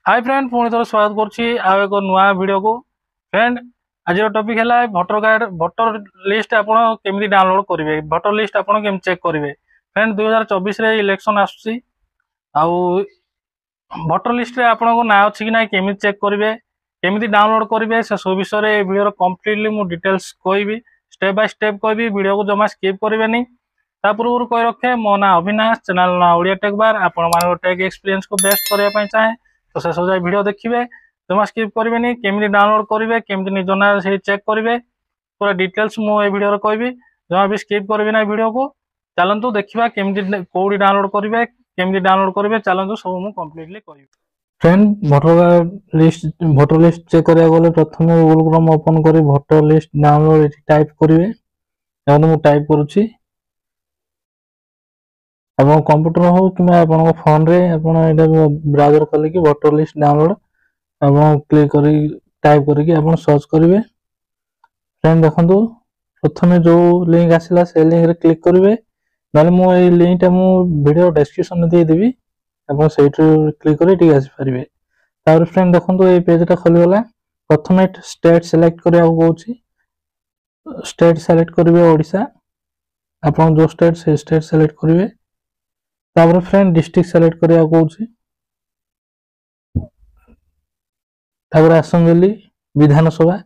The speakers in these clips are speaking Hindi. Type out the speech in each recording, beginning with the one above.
हाय फ्रेंड पुणी थोड़ा स्वागत करुच्ची एक नुआ वीडियो को फ्रेंड आज टॉपिक है भोटर कार्ड भोटर लिस्ट आपड़ केमी डाउनलोड करेंगे भोटर लिस्ट आपड़ केमी चेक करेंगे फ्रेंड 2024 रे इलेक्शन आसुची आउ भोटर लिस्ट रे आपन को ना अच्छी कि ना केमी चेक करेंगे केमी डाउनलोड करेंगे से सब विषय वीडियो कंप्लीटली मु डिटेल्स कहबी स्टेप बाय स्टेप कहबी वीडियो को जमा स्किप करेंगे ता पूर्व कही रखे मो ना अविनाश चैनल ना ओडिया टेक बार आपण मान टेक एक्सपीरियंस को बेस्ट करने चाहे तो से सब वीडियो देखिए जमा स्किप करेंगे केमी डाउनलोड करेंगे केमी निज ना से चेक करेंगे पूरा डिटेल्स मुझे वीडियो कहबी जमा भी स्किप करेंगे ना वीडियो को चलतु देखा केमी कौटी डाउनलोड करेंगे केमी डाउनलोड करेंगे चलतु सब मुझे कम्प्लीटली कह फ्रेंड भोटर लिस्ट चेक करा गले प्रथम गूगल क्रोम ओपन कर भोटर लिस्ट डाउनलोड टाइप करेंगे मुझे टाइप करुच्ची आप कंप्यूटर हो कि फोन रे ब्राउजर खोल कि भोटर लिस्ट डाउनलोड आप क्लिक कर टाइप करके सर्च करेंगे फ्रेंड देखो प्रथम जो लिंक आसला से लिंक रे क्लिक करेंगे ना मुझे लिंक टा वीडियो डिस्क्रिप्शन दे देबी आप क्लिक कर आसपारे फ्रेंड देखो ये पेजटा खोलीगला प्रथम स्टेट सिलेक्ट करने कौन स्टेट सिलेक्ट करेंगे ओडिशा आप जो स्टेट से स्टेट सिलेक्ट करेंगे तापर फ्रेंड डिस्ट्रिक्ट सेलेक्ट करिया कोची तापर असेंबली विधानसभा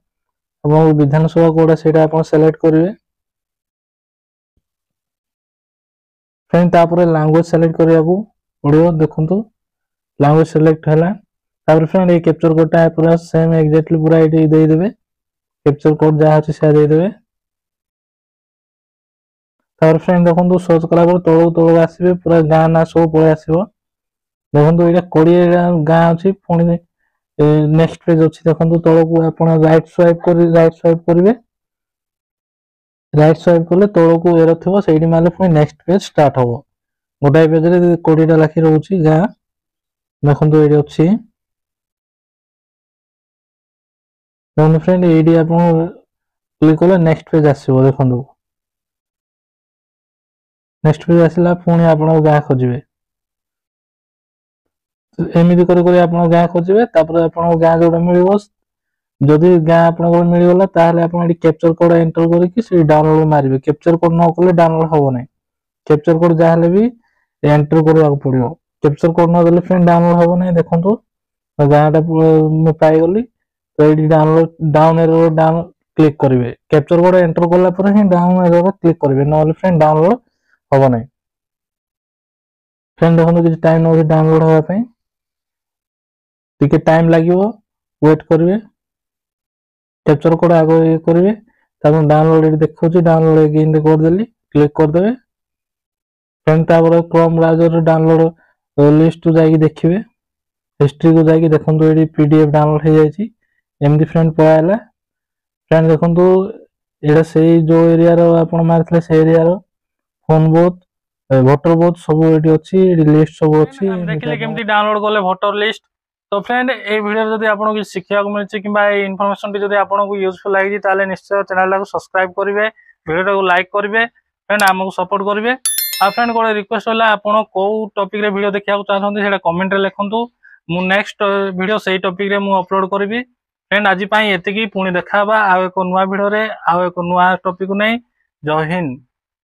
और विधानसभा कोडा सेटा आपण सेलेक्ट करिवे फ्रेंड तापर लैंग्वेज सेलेक्ट करिया को पड़ियो देखंतु लैंग्वेज सेलेक्ट हला तापर फ्रेंड ये कैप्चर कोडटा पूरा सेम एग्जैक्टली पूरा एडी दे देबे कैप्चर कोड जहा अछि से दे देबे तापर फ्रेंड देखो सर्च कला तौक तौक आसवे पूरा गाँ ना सब पलि आसो देखो ये 20 गाँ अच्छी पुणी नेक्स्ट पेज अच्छी देखो तौक आप राइट स्वाइप करेंगे राइट स्वाइप कले तौक एर थो से मारे पुणी नेक्स्ट पेज स्टार्ट हम गोटाए पेज 20टा लाखी रोचे गाँ देखो ये अच्छी देखो फ्रेंड ये आप क्लिक कले नेक्स्ट पेज आसो देखो नेक्स्ट पेज आसला पुणी आप गाँ खोजे एमती कर गाँ खोजे आप गाँ जो मिल जदि गाँ आप मिलगला कैप्चर कोड एंटर करके डाउनलोड मारे कैप्चर कोड न कले डाउनलोड हम ना कैप्चर कोड जहाँ भी एंटर करने पड़ो कैप्चर कोड नदेले फ्रेंड डाउनलोड हम ना देखो गाँटा पाईगली तो ये download down error down click करेंगे कैप्चर कोड एंटर कला ही डाउन एरर क्लिक करेंगे ना फ्रेंड डाउनलोड हम ना फ्रेंड देखो कि टाइम नौ डाउनलोड होगापी टिके टाइम लगे वेट करेंगे कैप्चर कोड आग ये करेंगे डाउनलोड देखा डाउनलोड अगेन करदेली क्लिक करदे friend Chrome browser download list जाकि देखिए हिस्ट्री को जाकि देखो ये पीडीएफ डाउनलोड हो जाए एमती फ्रेंड पलाइला फ्रेंड देखो ये से जो एरिया आप मारे से area phone both voter both सब ये अच्छी लिस्ट सब अच्छी देखिए केमती डाउनलोड कले भोटर लिस्ट तो फ्रेंड ये वीडियो जब आपको किसी शिखा मिली कि इनफॉरमेशन जब आपको यूजफुल लगी ताले निश्चय चैनल को सब्सक्राइब करेंगे वीडियो को लाइक करेंगे फ्रेंड आमको सपोर्ट करेंगे आ फ्रेंड गोटे रिक्वेस्ट है आपड़ कौ टॉपिक रे वीडियो देखा चाहते हैं कमेंट रे लिखुँ मु नेक्स्ट वीडियो से टॉपिक रे मु अपलोड करी फ्रेंड आज ये पुणी देखा आउ एक नुआ वीडियो रे आउ एक नुआ टॉपिक नहीं जय हिंद।